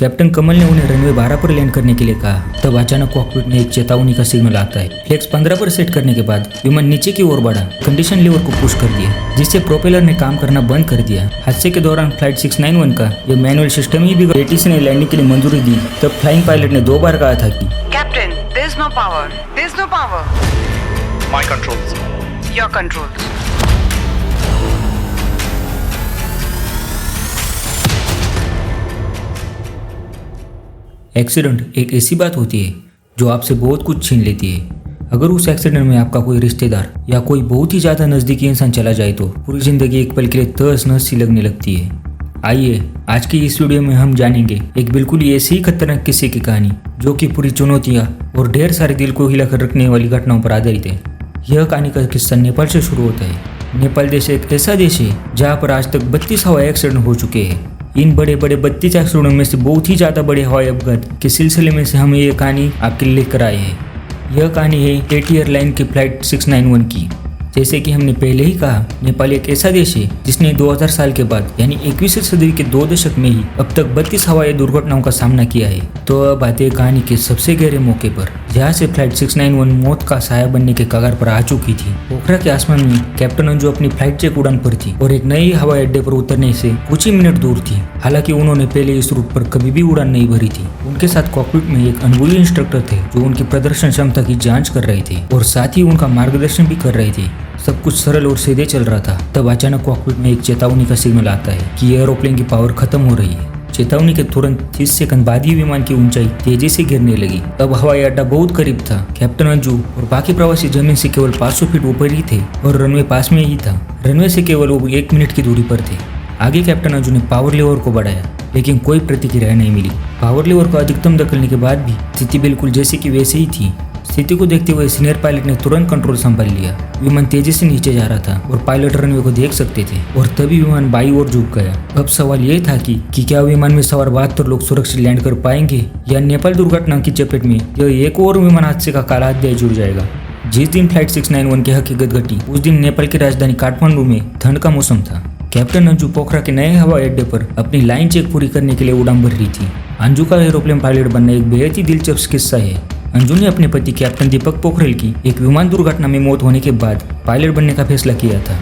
Captain कमल ने उन्हें runway 12 पर लैंड करने के लिए कहा। तब अचानक कॉकपिट में एक चेतावनी का सिग्नल आता है। फ्लेक्स 15 पर सेट करने के बाद विमान नीचे की ओर बढ़ा, कंडीशन लीवर को पुश कर दिया, जिससे प्रोपेलर ने काम करना बंद कर दिया। हादसे के दौरान फ्लाइट 691 का ये मैनुअल सिस्टम ही बिगड़, एटीसी ने लैंडिंग के लिए मंजूरी दी। तब फ्लाइंग पायलट ने 2 बार कहा था कि captain, there is no power, there is no power. My controls, your controls. Accident एक ऐसी बात होती है जो आपसे बहुत कुछ छीन लेती है। अगर उस एक्सीडेंट में आपका कोई रिश्तेदार या कोई बहुत ही ज़्यादा नज़दीकी इंसान चला जाए तो पूरी ज़िंदगी एक पल के लिए तहस नहस सी लगने लगती है। आइए आज की इस वीडियो में हम जानेंगे एक बिल्कुल ही ऐसी ही खतरनाक किस्से की कहानी जो कि पूरी चुनौतियाँ और ढेर सारे दिल को हिलाकर रखने वाली घटनाओं पर आधारित है। यह कहानी का किस्सा नेपाल से शुरू होता है। नेपाल देश एक ऐसा देश है जहाँ पर आज तक 32 हवाई एक्सीडेंट हो चुके हैं। इन बड़े बड़े 32 एक्सीडेंट में से बहुत ही ज़्यादा बड़े हवाई अपघात के सिलसिले में से हम ये कहानी आपके लिए लेकर आए हैं। यह कहानी है एटी एयरलाइन की फ्लाइट 691 की। जैसे कि हमने पहले ही कहा, नेपाल एक ऐसा देश है जिसने 2000 साल के बाद यानी 21वीं सदी के 2 दशक में ही अब तक 32 हवाई दुर्घटनाओं का सामना किया है। तो अब आते हैं कहानी के सबसे गहरे मौके पर, जहाँ से फ्लाइट 691 मौत का साया बनने के कगार पर आ चुकी थी। पोखरा के आसमान में कैप्टन अंजू अपनी फ्लाइट चेक उड़ान पर थी और एक नई हवाई अड्डे पर उतरने से कुछ ही मिनट दूर थी। हालांकि उन्होंने पहले इस रूट पर कभी भी उड़ान नहीं भरी थी। उनके साथ कॉकपिट में एक अनुभवी इंस्ट्रक्टर थे जो उनकी प्रदर्शन क्षमता की जांच कर रहे थे और साथ ही उनका मार्गदर्शन भी कर रहे थे। सब कुछ सरल और सीधे चल रहा था। तब अचानक कॉकपिट में एक चेतावनी का सिग्नल आता है कि एरोप्लेन की पावर खत्म हो रही है। चेतावनी के तुरंत 30 सेकंड बाद ही विमान की ऊंचाई तेजी से गिरने लगी। अब हवाई अड्डा बहुत करीब था। कैप्टन अंजू और बाकी प्रवासी जमीन से केवल 500 फीट ऊपर ही थे और रनवे पास में ही था। रनवे से केवल वो 1 मिनट की दूरी पर थे। आगे कैप्टन अंजू ने पावर लीवर को बढ़ाया, लेकिन कोई प्रतिक्रिया नहीं मिली। पावर लीवर को अधिकतम धकेलने के बाद भी स्थिति बिल्कुल जैसे की वैसे ही थी। स्थिति को देखते हुए सीनियर पायलट ने तुरंत कंट्रोल संभाल लिया। विमान तेजी से नीचे जा रहा था और पायलट रनवे को देख सकते थे और तभी विमान बाईं ओर झुक गया। अब सवाल यह था कि क्या विमान में सवार 72 लोग सुरक्षित लैंड कर पाएंगे या नेपाल दुर्घटना की चपेट में यह एक और विमान हादसे का काला अध्याय जुड़ जाएगा। जिस दिन फ्लाइट 691 की हकीकत घटी उस दिन नेपाल की राजधानी काठमांडू में ठंड का मौसम था। कैप्टन अंजू पोखरा के नए हवाई अड्डे पर अपनी लाइन चेक पूरी करने के लिए उड़ान भर रही थी। अंजू का एरोप्लेन पायलट बनना एक बेहद ही दिलचस्प किस्सा है। अंजू ने अपने पति कैप्टन दीपक पोखरेल की एक विमान दुर्घटना में मौत होने के बाद पायलट बनने का फैसला किया था।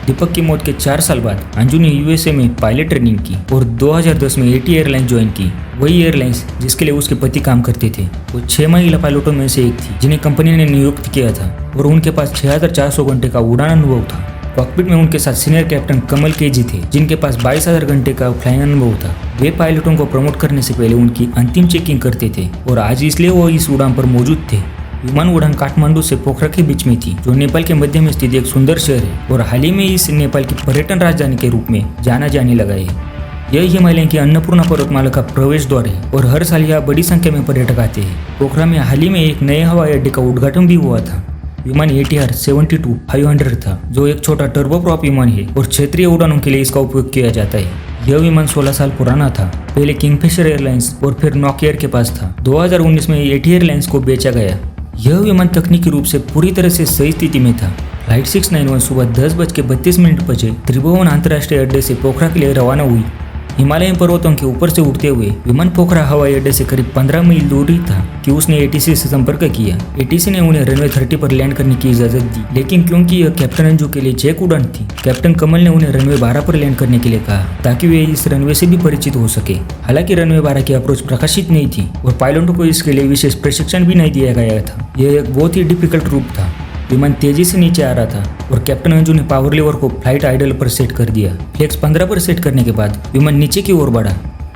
दीपक की मौत के 4 साल बाद अंजू ने यूएसए में पायलट ट्रेनिंग की और 2010 में एटी एयरलाइन ज्वाइन की, वही एयरलाइंस जिसके लिए उसके पति काम करते थे। वो 6 महिला पायलटों में से एक थी जिन्हें कंपनी ने नियुक्त किया था और उनके पास 6400 घंटे का उड़ान अनुभव था। कॉकपिट में उनके साथ सीनियर कैप्टन कमल केजी थे जिनके पास 22,000 घंटे का फ्लाइंग अनुभव था। वे पायलटों को प्रमोट करने से पहले उनकी अंतिम चेकिंग करते थे और आज इसलिए वो इस उड़ान पर मौजूद थे। विमान उड़ान काठमांडू से पोखरा के बीच में थी, जो नेपाल के मध्य में स्थित एक सुंदर शहर है और हाल ही में इस नेपाल की पर्यटन राजधानी के रूप में जाना जाने लगा है। यह हिमालय की अन्नपूर्णा पर्वतमाला का प्रवेश द्वार है और हर साल यहाँ बड़ी संख्या में पर्यटक आते हैं। पोखरा में हाल ही में एक नए हवाई अड्डे का उद्घाटन भी हुआ था। विमान ATR 72-500 था, जो एक छोटा टर्बोप्रॉप विमान है और क्षेत्रीय उड़ानों के लिए इसका उपयोग किया जाता है। यह विमान 16 साल पुराना था। पहले किंगफिशर एयरलाइंस और फिर नॉकएयर के पास था। 2019 में एटी एयरलाइंस को बेचा गया। यह विमान तकनीकी रूप से पूरी तरह से सही स्थिति में था। फ्लाइट 691 सुबह 10:32 बजे त्रिभुवन अंतर्राष्ट्रीय अड्डे से पोखरा के लिए रवाना हुई। हिमालयन पर्वतों के ऊपर से उड़ते हुए विमान पोखरा हवाई अड्डे से करीब 15 मील दूरी था कि उसने एटीसी से संपर्क किया। एटीसी ने उन्हें रनवे 30 पर लैंड करने की इजाजत दी, लेकिन क्योंकि यह कैप्टन अंजू के लिए चेक उड़ान थी, कैप्टन कमल ने उन्हें रनवे 12 पर लैंड करने के लिए कहा ताकि वे इस रनवे से भी परिचित हो सके। हालांकि रनवे 12 की अप्रोच प्रकाशित नहीं थी और पायलटों को इसके लिए विशेष प्रशिक्षण भी नहीं दिया गया था। यह एक बहुत ही डिफिकल्ट रूट था। विमान तेजी से नीचे आ रहा था और कैप्टन अंजू ने पावर लीवर को फ्लाइट आइडल पर सेट कर दिया। फ्लेक्स 15 पर सेट करने के बाद विमान नीचे की ओर बढ़ा।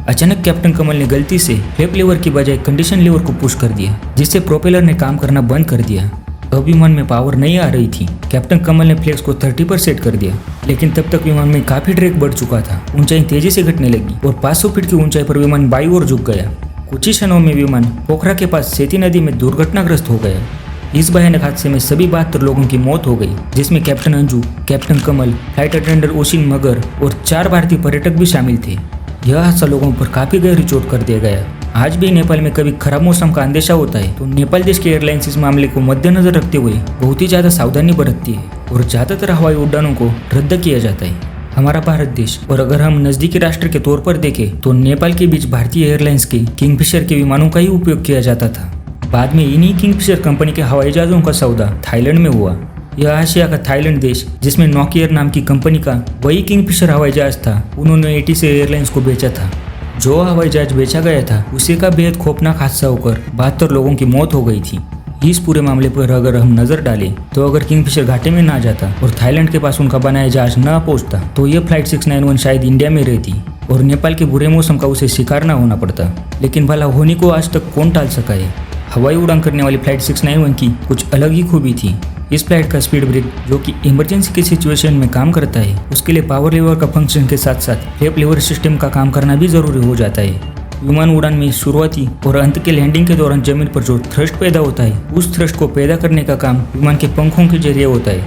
अचानक कैप्टन कमल ने गलती से फ्लैप लीवर की बजाय कंडीशन लीवर को पुश कर दिया, जिससे प्रोपेलर ने काम करना बंद कर दिया। अब विमान में पावर नहीं आ रही थी। कैप्टन कमल ने फ्लेक्स को 30 पर सेट कर दिया, लेकिन तब तक विमान में काफी ड्रैग बढ़ चुका था। ऊंचाई तेजी से घटने लगी और 500 फीट की ऊंचाई पर विमान बाईं ओर झुक गया। कुछ ही क्षणों में विमान पोखरा के पास सेती नदी में दुर्घटनाग्रस्त हो गया। इस भयानक हादसे में सभी 72 लोगों की मौत हो गई, जिसमें कैप्टन अंजू, कैप्टन कमल, फ्लाइट अटेंडर ओशिन मगर और 4 भारतीय पर्यटक भी शामिल थे। यह हादसा लोगों पर काफी गहरी चोट कर दिया गया। आज भी नेपाल में कभी खराब मौसम का अंदेशा होता है तो नेपाल देश की एयरलाइंस इस मामले को मद्देनजर रखते हुए बहुत ही ज्यादा सावधानी बरतती है और ज्यादातर हवाई उड़ानों को रद्द किया जाता है। हमारा भारत देश और अगर हम नजदीकी राष्ट्र के तौर पर देखें तो नेपाल के बीच भारतीय एयरलाइंस के किंगफिशर के विमानों का ही उपयोग किया जाता था। बाद में इन्हीं किंगफिशर कंपनी के हवाई जहाजों का सौदा थाईलैंड में हुआ। यह आशिया का थाईलैंड देश जिसमें नॉकियर नाम की कंपनी का वही किंगफिशर हवाई जहाज था, उन्होंने एटीसी एयरलाइंस को बेचा था। जो हवाई जहाज बेचा गया था उसी का बेहद खौफनाक हादसा होकर 72 लोगों की मौत हो गई थी। इस पूरे मामले पर अगर हम नजर डालें तो अगर किंगफिशर घाटे में ना जाता और थाईलैंड के पास उनका बनाया जहाज न पहुंचता तो यह फ्लाइट 691 शायद इंडिया में रहती और नेपाल के बुरे मौसम का उसे शिकार न होना पड़ता। लेकिन भला होने को आज तक कौन टाल सका है। हवाई उड़ान करने वाली फ्लाइट 691 की कुछ अलग ही खूबी थी। इस फ्लाइट का स्पीड ब्रेक जो कि इमरजेंसी के सिचुएशन में काम करता है, उसके लिए पावर लीवर का फंक्शन के साथ साथ फ्लैप लीवर सिस्टम का काम करना भी जरूरी हो जाता है। विमान उड़ान में शुरुआती और अंत के लैंडिंग के दौरान जमीन पर जो थ्रस्ट पैदा होता है, उस थ्रस्ट को पैदा करने का काम विमान के पंखों के जरिए होता है।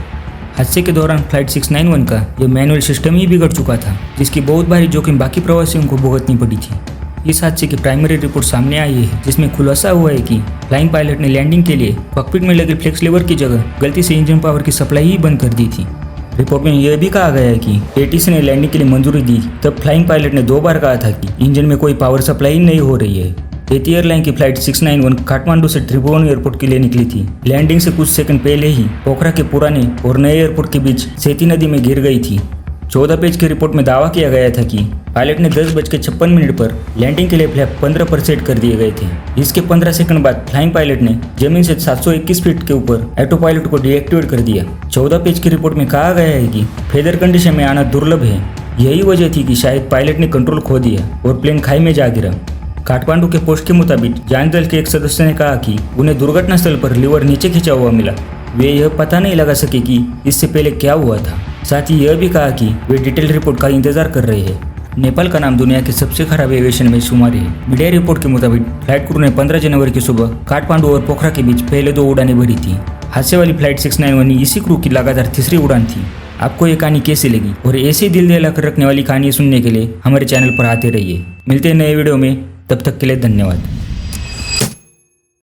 हादसे के दौरान फ्लाइट 691 का यह मैनुअल सिस्टम ही बिगड़ चुका था, जिसकी बहुत भारी जोखिम बाकी प्रवासियों को भुगतनी पड़ी थी। इस हादसे की प्राइमरी रिपोर्ट सामने आई है, जिसमें खुलासा हुआ है कि फ्लाइंग पायलट ने लैंडिंग के लिए कॉकपिट में लगे फ्लेक्स लीवर की जगह गलती से इंजन पावर की सप्लाई ही बंद कर दी थी। रिपोर्ट में यह भी कहा गया है कि एटीसी ने लैंडिंग के लिए मंजूरी दी तब फ्लाइंग पायलट ने 2 बार कहा था कि इंजन में कोई पावर सप्लाई नहीं हो रही है। एटी एयरलाइन की फ्लाइट 691 काठमांडू से त्रिभुवन एयरपोर्ट के लिए निकली थी। लैंडिंग से कुछ सेकंड पहले ही पोखरा के पुराने और नए एयरपोर्ट के बीच सेती नदी में गिर गई थी। 14 पेज की रिपोर्ट में दावा किया गया था कि पायलट ने 10:56 पर लैंडिंग के लिए फ्लैप 15 पर सेट कर दिए गए थे। इसके 15 सेकंड बाद फ्लाइंग पायलट ने जमीन से 721 फीट के ऊपर ऑटो पायलट को डीएक्टिवेट कर दिया। 14 पेज की रिपोर्ट में कहा गया है कि फेदर कंडीशन में आना दुर्लभ है। यही वजह थी कि शायद पायलट ने कंट्रोल खो दिया और प्लेन खाई में जा गिरा। काठमांडू के पोस्ट के मुताबिक जांच दल के एक सदस्य ने कहा कि उन्हें दुर्घटना स्थल पर लीवर नीचे खिंचा हुआ मिला। वे यह पता नहीं लगा सके कि इससे पहले क्या हुआ था। साथ ही यह भी कहा कि वे डिटेल रिपोर्ट का इंतजार कर रहे हैं। नेपाल का नाम दुनिया के सबसे खराब एविएशन में शुमार है। मीडिया रिपोर्ट के मुताबिक फ्लाइट क्रू ने 15 जनवरी की सुबह काठमांडू और पोखरा के बीच पहले 2 उड़ानें भरी थी। हादसे वाली फ्लाइट 691 इसी क्रू की लगातार तीसरी उड़ान थी। आपको ये कहानी कैसी लगी और ऐसे दिल दहला कर रखने वाली कहानी सुनने के लिए हमारे चैनल पर आते रहिए। मिलते हैं नए वीडियो में, तब तक के लिए धन्यवाद।